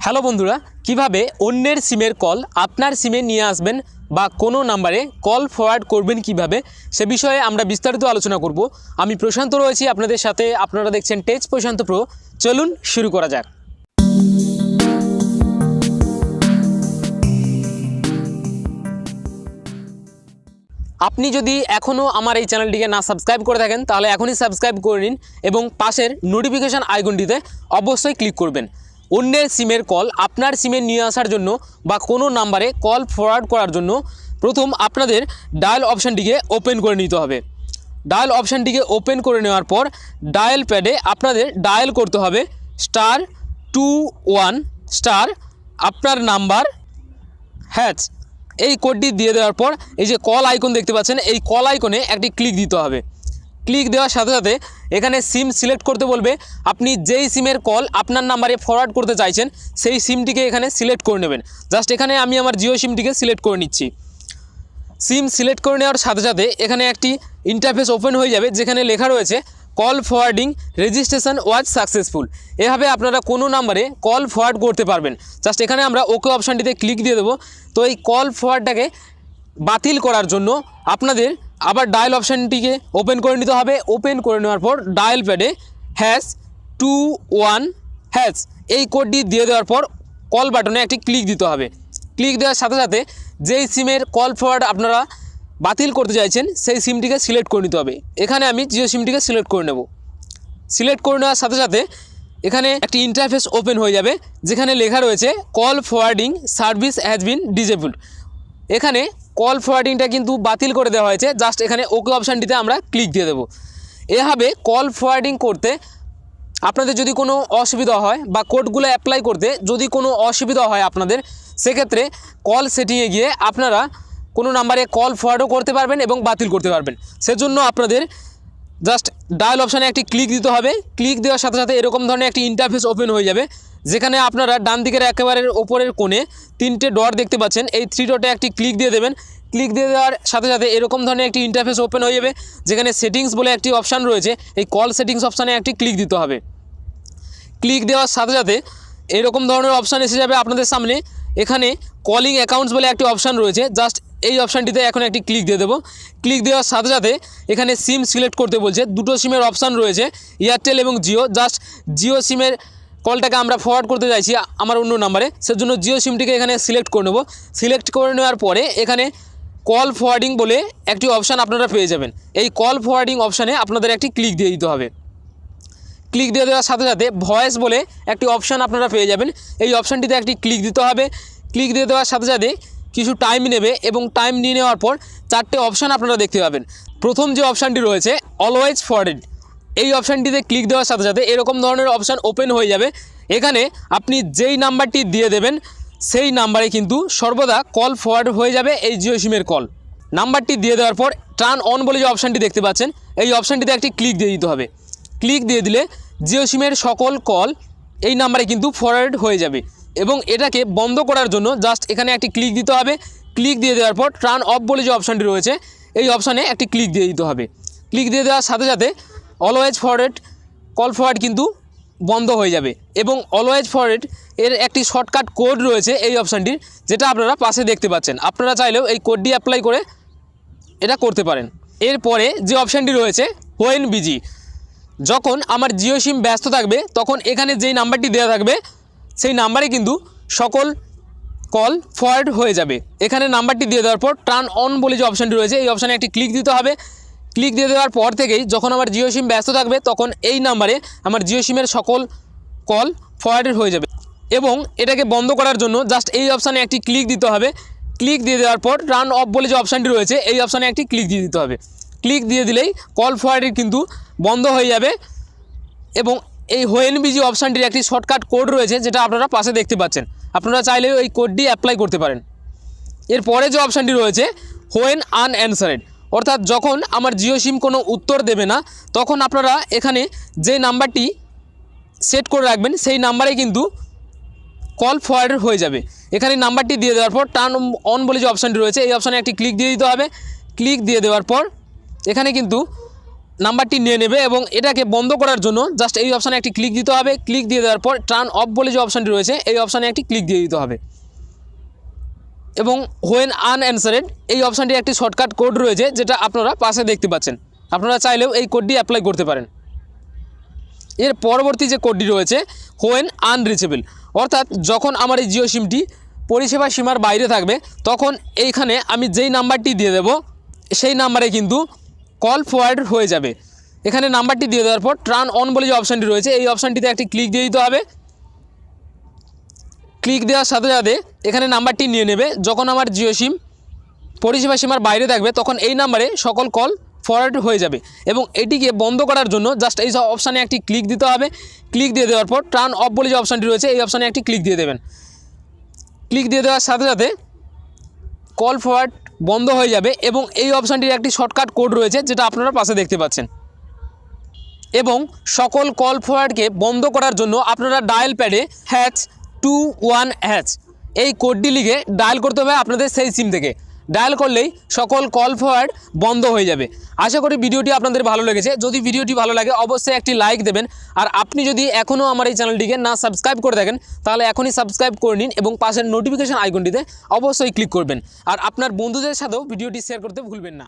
Hello বন্ধুরা, কিভাবে অন্যের সিমের কল আপনার সিমে নিয়ে আসবেন বা কোনো নাম্বারে কল ফরওয়ার্ড করবেন কিভাবে, সে বিষয়ে আমরা বিস্তারিত আলোচনা করব। আমি প্রশান্ত রয়েছি আপনাদের সাথে, আপনারা দেখছেন টেচ প্রশান্ত প্রো। চলুন শুরু করা যাক। আপনি যদি এখনও আমার এই চ্যানেলটিকে না সাবস্ক্রাইব করে থাকেন তাহলে এখনই সাবস্ক্রাইব করে নিন এবং পাশের নোটিফিকেশান আইকনটিতে অবশ্যই ক্লিক করবেন। অন্যের সিমের কল আপনার সিমে নিয়ে আসার জন্য বা কোনো নাম্বারে কল ফরওয়ার্ড করার জন্য প্রথম আপনাদের ডায়াল অপশানটিকে ওপেন করে নিতে হবে। ডায়াল অপশানটিকে ওপেন করে নেওয়ার পর ডায়াল প্যাডে আপনাদের ডায়াল করতে হবে *21* আপনার নাম্বার হ্যাচ। এই কোডটি দিয়ে দেওয়ার পর এই যে কল আইকন দেখতে পাচ্ছেন, এই কল আইকনে একটি ক্লিক দিতে হবে। ক্লিক দেওয়ার সাথে সাথে এখানে সিম সিলেক্ট করতে বলবে। আপনি যেই সিমের কল আপনার নাম্বারে ফরওয়ার্ড করতে চাইছেন সেই সিমটিকে এখানে সিলেক্ট করে নেবেন। জাস্ট এখানে আমি আমার জিও সিমটিকে সিলেক্ট করে নিচ্ছি। সিম সিলেক্ট করে নেওয়ার সাথে সাথে এখানে একটি ইন্টারফেস ওপেন হয়ে যাবে যেখানে লেখা রয়েছে call forwarding registration was successful. এভাবে আপনারা কোনো নাম্বারে কল ফরওয়ার্ড করতে পারবেন। জাস্ট এখানে আমরা ওকে অপশানটিতে ক্লিক দিয়ে দেবো। তো এই কল ফরওয়ার্ডটাকে বাতিল করার জন্য আপনাদের আবার ডায়াল অপশানটিকে ওপেন করে নিতে হবে। ওপেন করে নেওয়ার পর ডায়াল প্যাডে #21# এই কোডটি দিয়ে দেওয়ার পর কল বাটনে একটি ক্লিক দিতে হবে। ক্লিক দেওয়ার সাথে সাথে যেই সিমের কল ফরওয়ার্ড আপনারা বাতিল করতে চাইছেন সেই সিমটিকে সিলেক্ট করে নিতে হবে। এখানে আমি জিও সিমটিকে সিলেক্ট করে নেব। সিলেক্ট করে নেওয়ার সাথে সাথে এখানে একটি ইন্টারফেস ওপেন হয়ে যাবে যেখানে লেখা রয়েছে call forwarding service has been disabled. এখানে কল ফরওয়ার্ডিংটা কিন্তু বাতিল করে দেওয়া হয়েছে। জাস্ট এখানে ওকে অপশানটিতে আমরা ক্লিক দিয়ে দেবো। এভাবে কল ফরওয়ার্ডিং করতে আপনাদের যদি কোনো অসুবিধা হয় বা কোডগুলো অ্যাপ্লাই করতে যদি কোনো অসুবিধা হয় আপনাদের, সেক্ষেত্রে কল সেটিংয়ে গিয়ে আপনারা কোনো নাম্বারে কল ফরওয়ার্ডও করতে পারবেন এবং বাতিল করতে পারবেন। সেজন্য আপনাদের জাস্ট ডায়াল অপশানে একটি ক্লিক দিতে হবে। ক্লিক দেওয়ার সাথে সাথে এরকম ধরনের একটি ইন্টারফেস ওপেন হয়ে যাবে যেখানে আপনারা ডান দিকের একেবারে ওপরের কোণে 3টে ডট দেখতে পাচ্ছেন। এই 3 ডটে একটি ক্লিক দিয়ে দেবেন। ক্লিক দিয়ে দেওয়ার সাথে সাথে এরকম ধরনের একটি ইন্টারফেস ওপেন হয়ে যাবে যেখানে সেটিংস বলে একটি অপশান রয়েছে। এই কল সেটিংস অপশানে একটি ক্লিক দিতে হবে। ক্লিক দেওয়ার সাথে সাথে এরকম ধরনের অপশান এসে যাবে আপনাদের সামনে। এখানে কলিং অ্যাকাউন্টস বলে একটি অপশান রয়েছে। জাস্ট এই অপশানটিতে এখন একটি ক্লিক দিয়ে দেবো। ক্লিক দেওয়ার সাথে সাথে এখানে সিম সিলেক্ট করতে বলছে। দুটো সিমের অপশান রয়েছে, এয়ারটেল এবং জিও। জাস্ট জিও সিমের কলটাকে আমরা ফরওয়ার্ড করতে চাইছি আমার অন্য নাম্বারে, সেজন্য জিও সিমটিকে এখানে সিলেক্ট করে নেব। সিলেক্ট করে নেওয়ার পরে এখানে কল ফরওয়ার্ডিং বলে একটি অপশান আপনারা পেয়ে যাবেন। এই কল ফরওয়ার্ডিং অপশানে আপনাদের একটি ক্লিক দিয়ে দিতে হবে। ক্লিক দিয়ে দেওয়ার সাথে সাথে ভয়েস বলে একটি অপশান আপনারা পেয়ে যাবেন। এই অপশানটিতে একটি ক্লিক দিতে হবে। ক্লিক দিয়ে দেওয়ার সাথে সাথে কিছু টাইম নেবে এবং টাইম নিয়ে নেওয়ার পর 4টে অপশান আপনারা দেখতে পাবেন। প্রথম যে অপশানটি রয়েছে অলওয়েজ ফরওয়ার্ডেড, এই অপশানটিতে ক্লিক দেওয়ার সাথে সাথে এরকম ধরনের অপশান ওপেন হয়ে যাবে। এখানে আপনি যেই নাম্বারটি দিয়ে দেবেন সেই নাম্বারে কিন্তু সর্বদা কল ফরওয়ার্ড হয়ে যাবে এই জিও সিমের কল। নাম্বারটি দিয়ে দেওয়ার পর টার্ন অন বলে যে অপশানটি দেখতে পাচ্ছেন এই অপশানটিতে একটি ক্লিক দিয়ে দিতে হবে। ক্লিক দিয়ে দিলে জিও সিমের সকল কল এই নাম্বারে কিন্তু ফরওয়ার্ড হয়ে যাবে এবং এটাকে বন্ধ করার জন্য জাস্ট এখানে একটি ক্লিক দিতে হবে। ক্লিক দিয়ে দেওয়ার পর টার্ন অফ বলে যে অপশানটি রয়েছে এই অপশানে একটি ক্লিক দিয়ে দিতে হবে। ক্লিক দিয়ে দেওয়ার সাথে সাথে অলওয়েজ ফরওয়ার্ড কল ফরওয়ার্ড কিন্তু বন্ধ হয়ে যাবে এবং অলওয়েজ ফরওয়ার্ড এর একটি শর্টকাট কোড রয়েছে এই অপশানটির, যেটা আপনারা পাশে দেখতে পাচ্ছেন। আপনারা চাইলেও এই কোডটি অ্যাপ্লাই করে এটা করতে পারেন। এরপরে যে অপশানটি রয়েছে হোয়েন বিজি, যখন আমার জিও সিম ব্যস্ত থাকবে তখন এখানে যেই নাম্বারটি দেওয়া থাকবে সেই নাম্বারে কিন্তু সকল কল ফরওয়ার্ড হয়ে যাবে। এখানে নাম্বারটি দিয়ে দেওয়ার পর টার্ন অন বলে যে অপশানটি রয়েছে এই অপশানে একটি ক্লিক দিতে হবে। ক্লিক দিয়ে দেওয়ার পর থেকেই যখন আমার জিও সিম ব্যস্ত থাকবে তখন এই নাম্বারে আমার জিও সিমের সকল কল ফরওয়ার্ডেড হয়ে যাবে এবং এটাকে বন্ধ করার জন্য জাস্ট এই অপশানে একটি ক্লিক দিতে হবে। ক্লিক দিয়ে দেওয়ার পর টার্ন অফ বলে যে অপশানটি রয়েছে এই অপশানে একটি ক্লিক দিয়ে দিতে হবে। ক্লিক দিয়ে দিলেই কল ফরওয়ার্ডেড কিন্তু বন্ধ হয়ে যাবে এবং এই হোয়েন বিজি অপশানটির একটি শর্টকাট কোড রয়েছে যেটা আপনারা পাশে দেখতে পাচ্ছেন। আপনারা চাইলেও এই কোডটি অ্যাপ্লাই করতে পারেন। এরপরে যে অপশানটি রয়েছে হোয়েন আনঅ্যানসারেড, অর্থাৎ যখন আমার জিও সিম কোনো উত্তর দেবে না তখন আপনারা এখানে যে নাম্বারটি সেট করে রাখবেন সেই নাম্বারে কিন্তু কল ফরওয়ার্ড হয়ে যাবে। এখানে নাম্বারটি দিয়ে দেওয়ার পর টার্ন অন বলে যে অপশানটি রয়েছে এই অপশানে একটি ক্লিক দিয়ে দিতে হবে। ক্লিক দিয়ে দেওয়ার পর এখানে কিন্তু নাম্বারটি নিয়ে নেবে এবং এটাকে বন্ধ করার জন্য জাস্ট এই অপশানে একটি ক্লিক দিতে হবে। ক্লিক দিয়ে দেওয়ার পর টার্ন অফ বলে যে অপশানটি রয়েছে এই অপশানে একটি ক্লিক দিয়ে দিতে হবে এবং হোয়েন আনঅ্যান্সারেড এই অপশানটি একটি শর্টকাট কোড রয়েছে যেটা আপনারা পাশে দেখতে পাচ্ছেন। আপনারা চাইলেও এই কোডটি অ্যাপ্লাই করতে পারেন। এর পরবর্তী যে কোডটি রয়েছে হোয়েন আনরিচেবল, অর্থাৎ যখন আমার এই জিও সিমটি পরিষেবা সীমার বাইরে থাকবে তখন এইখানে আমি যেই নাম্বারটি দিয়ে দেব সেই নাম্বারে কিন্তু কল ফরওয়ার্ড হয়ে যাবে। এখানে নাম্বারটি দিয়ে দেওয়ার পর টার্ন অন বলে যে অপশানটি রয়েছে এই অপশানটিতে একটি ক্লিক দিয়ে দিতে হবে। ক্লিক দেওয়ার সাথে সাথে এখানে নাম্বারটি নিয়ে নেবে। যখন আমার জিও সিম পরিষেবা সীমার বাইরে থাকবে তখন এই নাম্বারে সকল কল ফরওয়ার্ড হয়ে যাবে এবং এটিকে বন্ধ করার জন্য জাস্ট এই অপশানে একটি ক্লিক দিতে হবে। ক্লিক দিয়ে দেওয়ার পর টার্ন অফ বলে যে অপশানটি রয়েছে এই অপশানে একটি ক্লিক দিয়ে দেবেন। ক্লিক দিয়ে দেওয়ার সাথে সাথে কল ফরওয়ার্ড বন্ধ হয়ে যাবে এবং এই অপশানটির একটি শর্টকাট কোড রয়েছে যেটা আপনারা পাশে দেখতে পাচ্ছেন। এবং সকল কল ফরওয়ার্ডকে বন্ধ করার জন্য আপনারা ডায়াল প্যাডে #21# এই কোডটি লিখে ডায়াল করতে হবে আপনাদের সেই সিম থেকে। ডায়াল করলেই সকল কল ফরওয়ার্ড বন্ধ হয়ে যাবে। আশা করি ভিডিওটি আপনাদের ভালো লেগেছে। যদি ভিডিওটি ভালো লাগে অবশ্যই একটি লাইক দেবেন। আর আপনি যদি এখনও আমার এই চ্যানেলটিকে না সাবস্ক্রাইব করে থাকেন তাহলে এখনই সাবস্ক্রাইব করে নিন এবং পাশের নোটিফিকেশান আইকনটিতে অবশ্যই ক্লিক করবেন। আর আপনার বন্ধুদের সাথেও ভিডিওটি শেয়ার করতে ভুলবেন না।